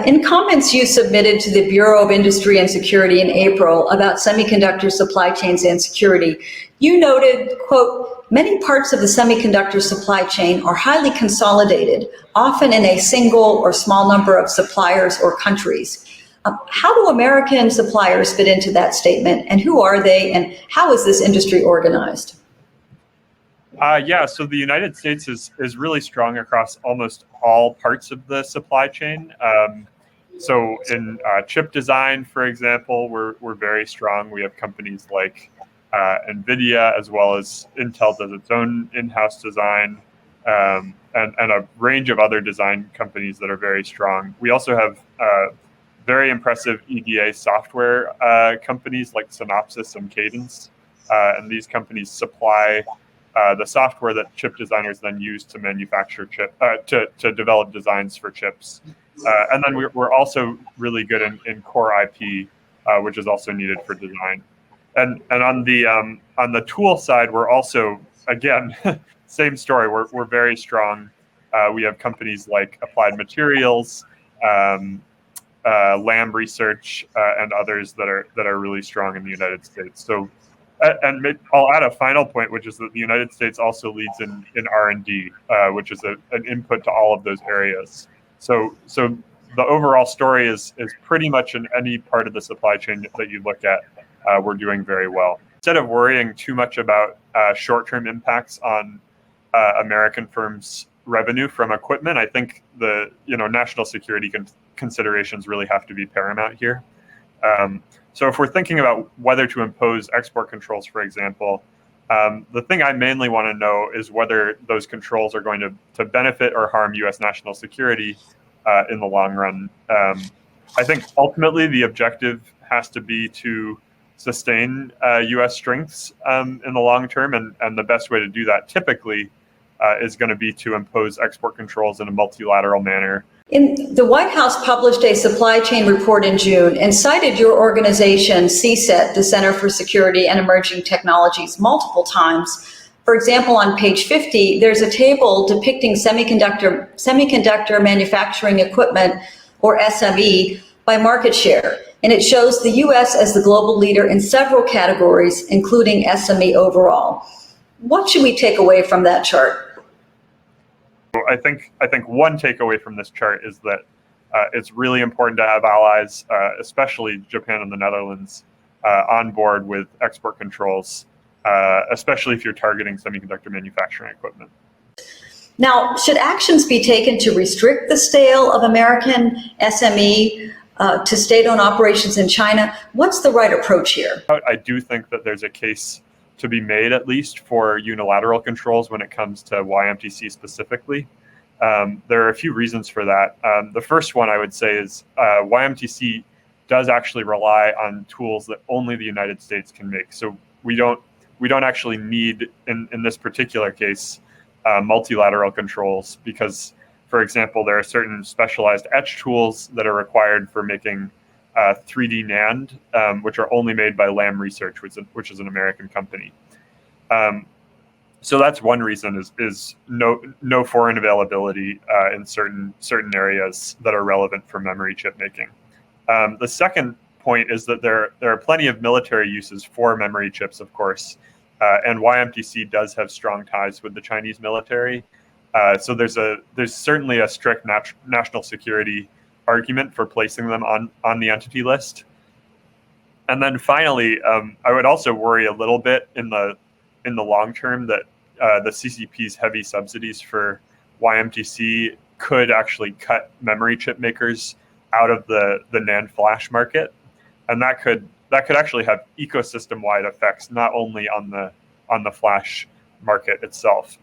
In comments you submitted to the Bureau of Industry and Security in April about semiconductor supply chains and security, you noted, quote, many parts of the semiconductor supply chain are highly consolidated, often in a single or small number of suppliers or countries. How do American suppliers fit into that statement, and who are they, and how is this industry organized? So the United States is really strong across almost all parts of the supply chain. So in chip design, for example, we're very strong. We have companies like NVIDIA, as well as Intel does its own in-house design, and a range of other design companies that are very strong. We also have very impressive EDA software companies like Synopsys and Cadence, and these companies supply the software that chip designers then use to manufacture to develop designs for chips. And then we're also really good in core IP, which is also needed for design. And on the tool side, we're also, again, same story. We're very strong. We have companies like Applied Materials, Lam Research, and others that are really strong in the United States. So, and I'll add a final point, which is that the United States also leads in R&D, which is an input to all of those areas. So the overall story is pretty much in any part of the supply chain that you look at, we're doing very well. Instead of worrying too much about short-term impacts on American firms' revenue from equipment, I think the national security considerations really have to be paramount here. So if we're thinking about whether to impose export controls, for example, the thing I mainly want to know is whether those controls are going to benefit or harm U.S. national security in the long run. I think ultimately the objective has to be to sustain U.S. strengths in the long term, and the best way to do that typically is going to be to impose export controls in a multilateral manner. The White House published a supply chain report in June and cited your organization, CSET, the Center for Security and Emerging Technologies, multiple times. For example, on page 50, there's a table depicting semiconductor manufacturing equipment, or SME, by market share. And it shows the U.S. as the global leader in several categories, including SME overall. What should we take away from that chart? I think one takeaway from this chart is that it's really important to have allies, especially Japan and the Netherlands, on board with export controls, especially if you're targeting semiconductor manufacturing equipment. Now, should actions be taken to restrict the sale of American SME to state-owned operations in China? What's the right approach here? I do think that there's a case to be made, at least, for unilateral controls when it comes to YMTC specifically. There are a few reasons for that. The first one I would say is YMTC does actually rely on tools that only the United States can make. So we don't actually need, in this particular case, multilateral controls, because, for example, there are certain specialized etch tools that are required for making 3D NAND, which are only made by Lam Research, which is an American company. So that's one reason is no foreign availability in certain areas that are relevant for memory chip making. The second point is that there are plenty of military uses for memory chips, of course, and YMTC does have strong ties with the Chinese military. So there's certainly a strict national security argument for placing them on the entity list. And then finally, I would also worry a little bit in the long term that the CCP's heavy subsidies for YMTC could actually cut memory chip makers out of the NAND flash market, and that could actually have ecosystem-wide effects, not only on the flash market itself.